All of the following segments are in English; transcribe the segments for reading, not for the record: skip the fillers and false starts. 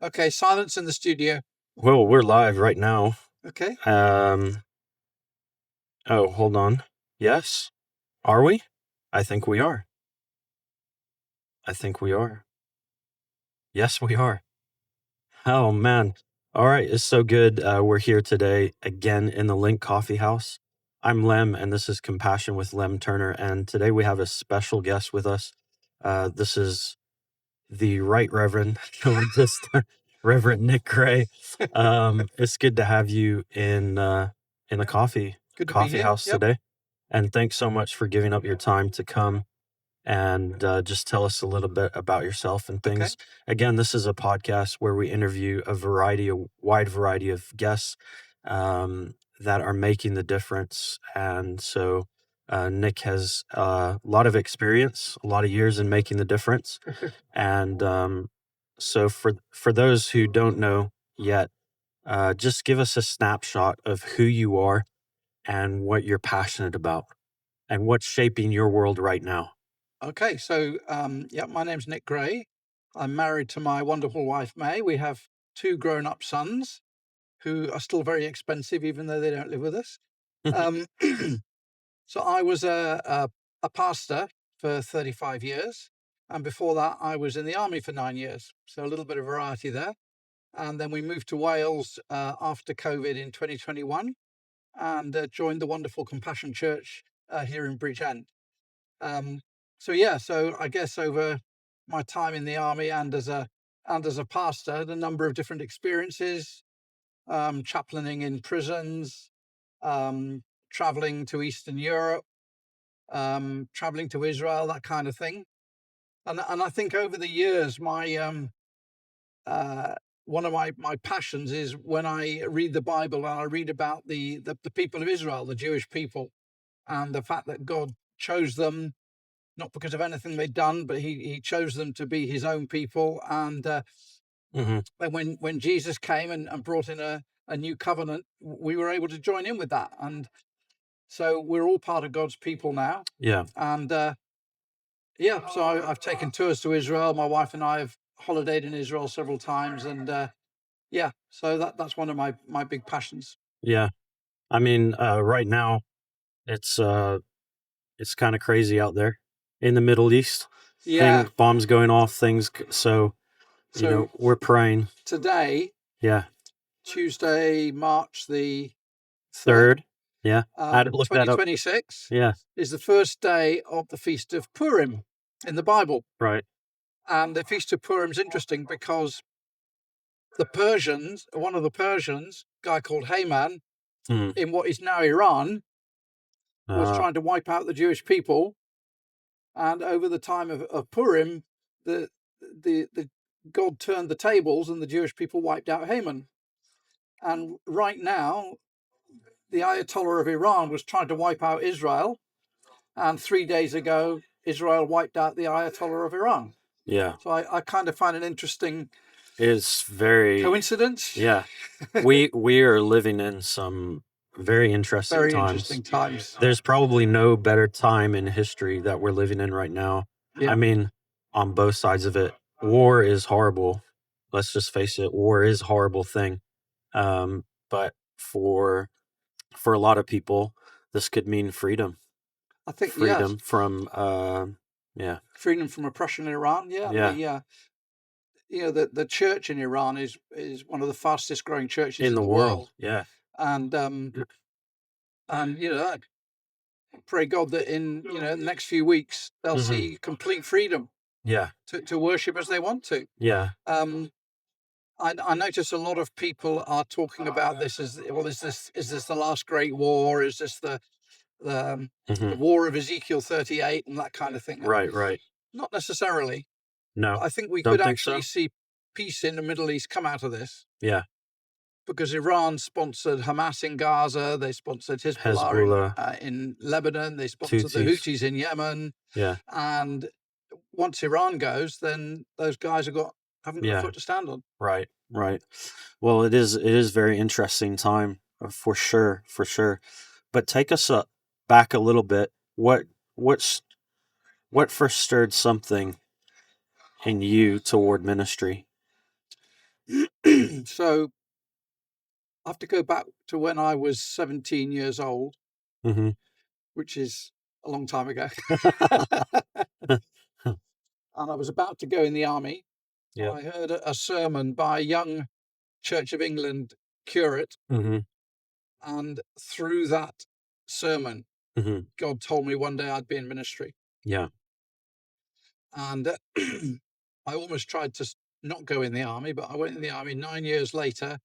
Okay, silence in the studio. Well, we're live right now. Okay. Oh, hold on. Yes. Are we? I think we are. I think we are. Yes, we are. Oh, man. All right. It's so good. We're here today again in the Link Coffee House. I'm Lem, and this is Compassion with Lem Turner. And today we have a special guest with us. This is the Right Reverend, just Reverend Nick Gray. It's good to have you in the Good to be coffee here. house Yep. today, and thanks so much for giving up your time to come and just tell us a little bit about yourself and Okay. things. Again, this is a podcast where we interview a wide variety of guests that are making the difference, and so. Nick has a lot of experience, a lot of years in making the difference. And so for those who don't know yet, just give us a snapshot of who you are and what you're passionate about and what's shaping your world right now. Okay. So, my name's Nick Gray. I'm married to my wonderful wife, May. We have two grown-up sons who are still very expensive, even though they don't live with us. Um, so I was a pastor for 35 years. And before that, I was in the army for 9 years. So a little bit of variety there. And then we moved to Wales after COVID in 2021 and joined the wonderful Compassion Church here in Bridgend. So I guess over my time in the army and as a pastor, a number of different experiences, chaplaining in prisons, traveling to Eastern Europe, traveling to Israel, that kind of thing. And I think over the years, my uh, one of my passions is when I read the Bible and I read about the people of Israel, the Jewish people, and the fact that God chose them not because of anything they'd done, but he chose them to be his own people. Mm-hmm. And when Jesus came and brought in a new covenant, we were able to join in with that. And so we're all part of God's people now. Yeah. And so I've taken tours to Israel. My wife and I have holidayed in Israel several times. And so that's one of my big passions. Yeah. I mean, right now it's kind of crazy out there in the Middle East. Yeah. Bombs going off, things. So, So we're praying. today, Yeah. Tuesday, March the 3rd, Third. Yeah. I had to look that up. 2026, Yeah. is the first day of the Feast of Purim in the Bible. Right. And the Feast of Purim is interesting because one of the Persians, a guy called Haman, Mm. in what is now Iran, was trying to wipe out the Jewish people. And over the time of Purim, the God turned the tables and the Jewish people wiped out Haman. And right now, the Ayatollah of Iran was trying to wipe out Israel. And 3 days ago, Israel wiped out the Ayatollah of Iran. Yeah. So I kind of find an interesting It's very coincidence. Yeah. We are living in some very interesting Very times. interesting times. There's probably no better time in history that we're living in right now. Yeah. I mean, on both sides of it, war is horrible. Let's just face it, war is a horrible thing. But for a lot of people, this could mean freedom. I think Freedom from freedom from oppression in Iran. Yeah. The church in Iran is one of the fastest growing churches In the world. Yeah. and I pray God that in the next few weeks they'll see complete freedom Yeah. to worship as they want to. Yeah. I notice a lot of people are talking about this as, well, is this the last great war? Is this the war of Ezekiel 38 and that kind of thing? Right. Not necessarily. No. I think we Don't could think actually so? see peace in the Middle East come out of this Yeah. because Iran sponsored Hamas in Gaza, they sponsored Hezbollah in Lebanon, they sponsored the Houthis in Yemen. Yeah. And once Iran goes, then those guys haven't got a foot to stand on. Right. Well, it is very interesting time for sure. But take us back a little bit. What first stirred something in you toward ministry? So I have to go back to when I was 17 years old, Mm-hmm. which is a long time ago. And I was about to go in the army. And Yep. I heard a sermon by a young Church of England curate. Mm-hmm. And through that sermon, Mm-hmm. God told me one day I'd be in ministry. Yeah. And I almost tried to not go in the army, but I went in the army 9 years later,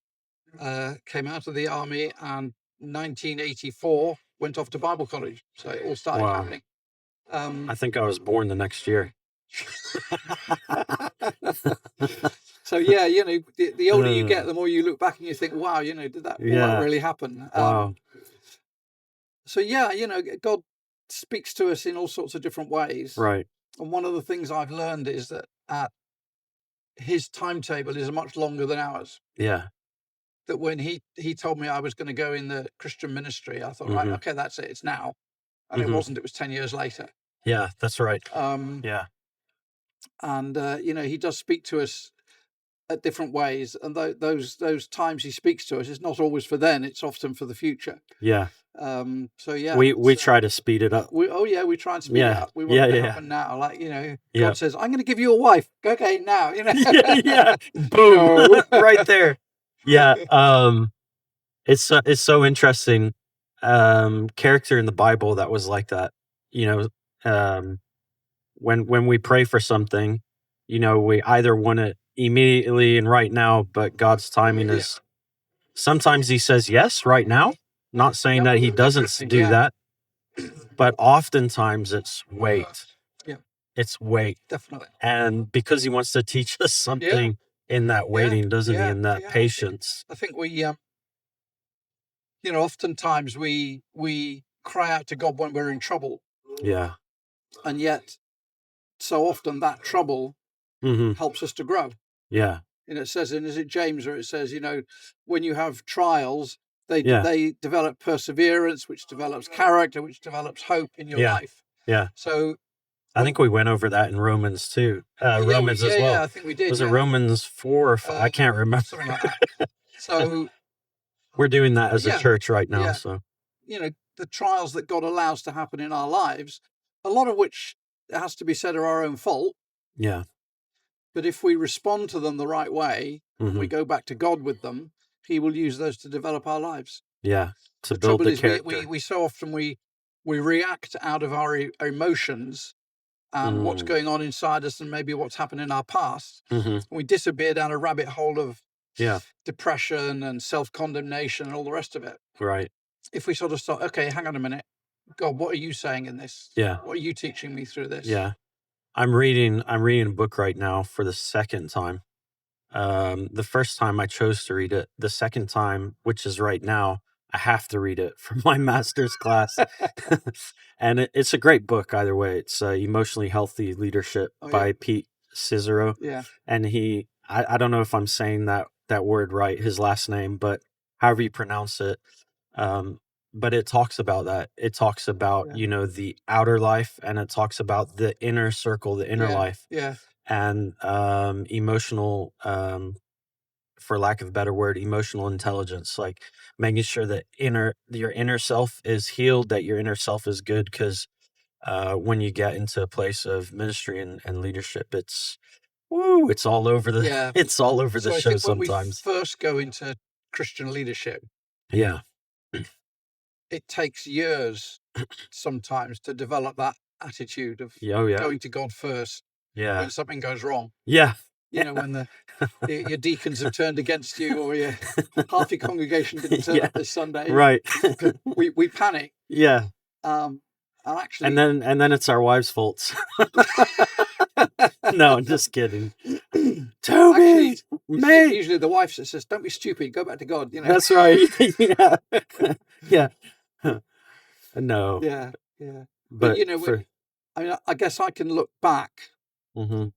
came out of the army, and 1984 went off to Bible college. So it all started Wow. happening. I think I was born the next year. So yeah, the older you get, Uh, the more you look back and you think, wow, did that all that yeah. really happen? Wow. So yeah, God speaks to us in all sorts of different ways. Right. And one of the things I've learned is that his timetable is much longer than ours. Yeah. That when he told me I was going to go in the Christian ministry, I thought, right, Mm-hmm. okay, that's it, it's now. And it Mm-hmm. wasn't. It was 10 years later. Yeah, that's right. Um, Yeah. and he does speak to us at different ways, and those times he speaks to us is not always for then; it's often for the future. Yeah. So yeah, We try to speed it up. we try and speed it Yeah. up. We want Yeah. it to Yeah. happen now. Like Yeah. God says, "I'm going to give you a wife." Okay, now Yeah. Yeah. Boom. No. Right there. Yeah. It's so interesting. Character in the Bible that was like that. You know, when we pray for something, we either want it immediately and right now, but God's timing Yeah. is sometimes he says yes right now. Not saying that he doesn't do Yeah. that, but oftentimes it's wait. Yeah, It's wait. definitely. And because he wants to teach us Yeah, something in that yeah, waiting, doesn't he? yeah, In that yeah. patience. I think we, oftentimes we cry out to God when we're in trouble, Yeah. and yet so often that trouble Mm-hmm. helps us to grow. Yeah. It says is it James, or it says, when you have trials, they Yeah. they develop perseverance, which develops character, which develops hope in your Yeah. life. Yeah. So I think we went over that in Romans too. Romans as well. I think we did. Was it Yeah, Romans 4 or 5? I can't remember. something like that. So We're doing that as a yeah, church right now. yeah. So The trials that God allows to happen in our lives, a lot of which, it has to be said, are our own fault. yeah. But if we respond to them the right way, and we Mm-hmm. go back to God with them, he will use those to develop our lives. Yeah. To The build trouble the is character. we so often we react out of our emotions and what's going on inside us and maybe what's happened in our past. Mm-hmm. We disappear down a rabbit hole of Yeah. depression and self-condemnation and all the rest of it. Right. If we sort of start, okay, hang on a minute, God, what are you saying in this? Yeah. What are you teaching me through this? Yeah. I'm reading a book right now for the second time. The first time I chose to read it. The second time, which is right now, I have to read it for my master's class. And it's a great book either way. It's Emotionally Healthy Leadership by Pete Cicero. Yeah. And I don't know if I'm saying that word right, his last name, but however you pronounce it. But it talks about that. It talks about, the outer life, and it talks about the inner circle, the inner life. Yeah. And emotional, for lack of a better word, emotional intelligence, like making sure that your inner self is healed, that your inner self is good. Because when you get into a place of ministry and leadership, it's all over the it's all over the So I show think when we sometimes. first go into Christian leadership, Yeah. it takes years sometimes to develop that attitude of Oh yeah. going to God first Yeah. when something goes wrong. Yeah. When your deacons have turned against you, or half your congregation didn't turn up this Sunday. Right. we panic. Yeah. And actually, And then it's our wives' faults. No, I'm just kidding. Toby, actually, usually the wife says, "Don't be stupid. Go back to God." That's right. Yeah. Yeah. No. Yeah. Yeah. But I guess I can look back mm-hmm.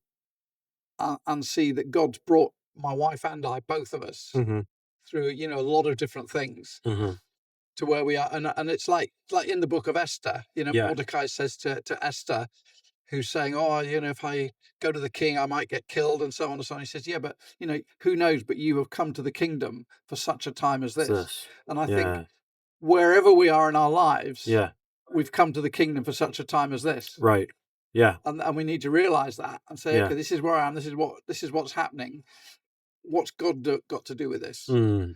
and see that God's brought my wife and I, both of us, Mm-hmm. through a lot of different things Mm-hmm. to where we are. And it's like in the book of Esther, Yeah. Mordecai says to Esther, who's saying, "Oh, if I go to the king, I might get killed," and so on and so on. He says, "Yeah, but who knows? But you have come to the kingdom for such a time as It's this." this. And I think Yeah. wherever we are in our lives, Yeah. we've come to the kingdom for such a time as this. Right. Yeah. And we need to realize that and say, Yeah. okay, this is where I am. This is what's happening. What's God got to do with this? Mm.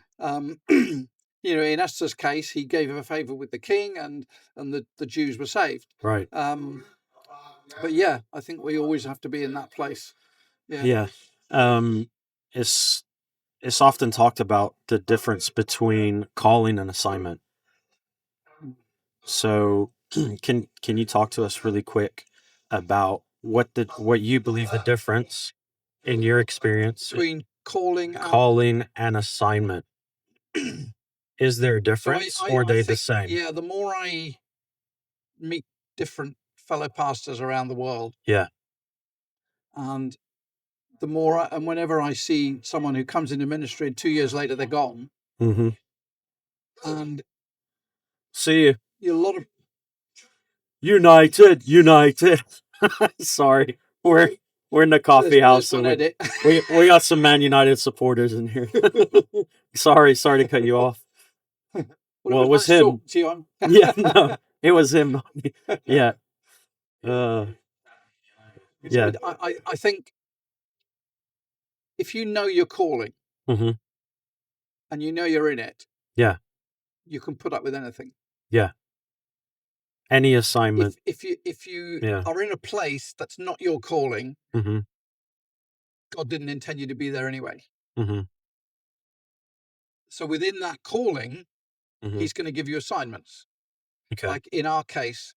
In Esther's case, he gave her a favor with the king, and the Jews were saved. Right. But yeah, I think we always have to be in that place. Yeah. It's it's often talked about the difference between calling and assignment. So can you talk to us really quick about what you believe the difference in your experience Between calling and assignment? Is there a so difference, or are I they the think, same? yeah, the more I meet different fellow pastors around the world, Yeah. and and whenever I see someone who comes into ministry and 2 years later they're gone, Mm-hmm. and See you. a lot of United. Sorry, we're in the coffee house, there's so one edit. we got some Man United supporters in here. sorry to cut you off. Well, Well, it it was was nice him. talking to you. Yeah, no, it was him. Yeah. So Yeah. I think if you know your calling Mm-hmm. and you know you're in it, Yeah. you can put up with anything. Yeah. Any assignment. If you Yeah. are in a place that's not your calling, Mm-hmm. God didn't intend you to be there anyway. Mm-hmm. So within that calling, Mm-hmm. He's going to give you assignments. Okay. Like in our case,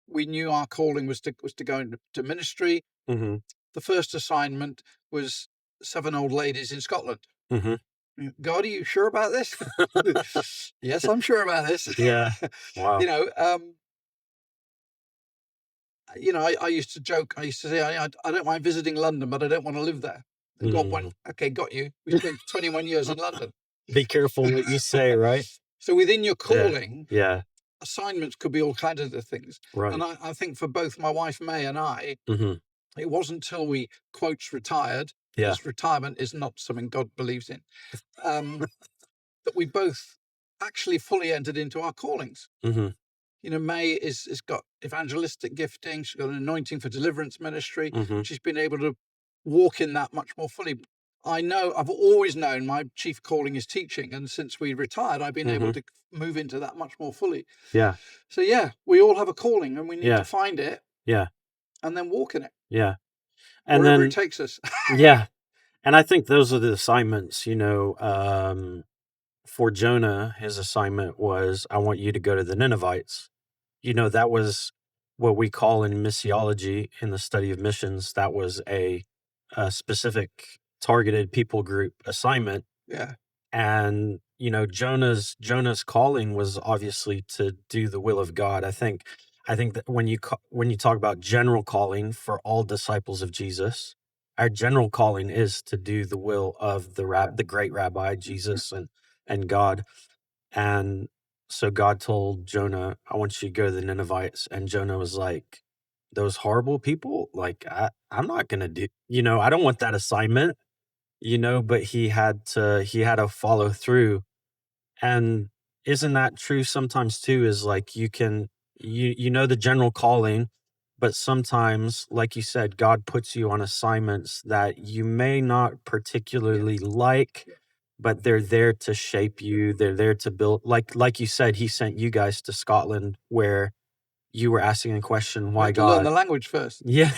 we knew our calling was to go into ministry. Mm-hmm. The first assignment was 7 old ladies in Scotland. Mm-hmm. God, are you sure about this? Yes, I'm sure about this. Yeah. Wow. I used to joke. I used to say, I don't mind visiting London, but I don't want to live there. And God went, okay, got you. We spent 21 years in London. Be careful what you say, right? So within your calling, Yeah. assignments could be all kinds of things. Right. And I think for both my wife May and I, Mm-hmm. it wasn't until we quotes retired, Yeah. because retirement is not something God believes in, that we both actually fully entered into our callings. Mm-hmm. May is got evangelistic gifting. She's got an anointing for deliverance ministry. Mm-hmm. She's been able to walk in that much more fully. I've always known my chief calling is teaching, and since we retired, I've been able to move into that much more fully. Yeah. So yeah, we all have a calling, and we need Yeah. to find it. Yeah. And then walk in it. Yeah. And wherever then it takes us. yeah. And I think those are the assignments, for Jonah, his assignment was, I want you to go to the Ninevites. That was what we call in missiology, in the study of missions, that was a specific targeted people group assignment. Yeah. And, Jonah's calling was obviously to do the will of God. I think that when you talk about general calling for all disciples of Jesus, our general calling is to do the will of the great rabbi Jesus and God. And so God told Jonah, I want you to go to the Ninevites. And Jonah was like, those horrible people, like, I'm not going to do, I don't want that assignment, but he had to follow through. And isn't that true sometimes too, is like the general calling, but sometimes, like you said, God puts you on assignments that you may not particularly like, but they're there to shape you. They're there to build, like you said, he sent you guys to Scotland where you were asking a question, We why had to learn God? the language first. Yeah.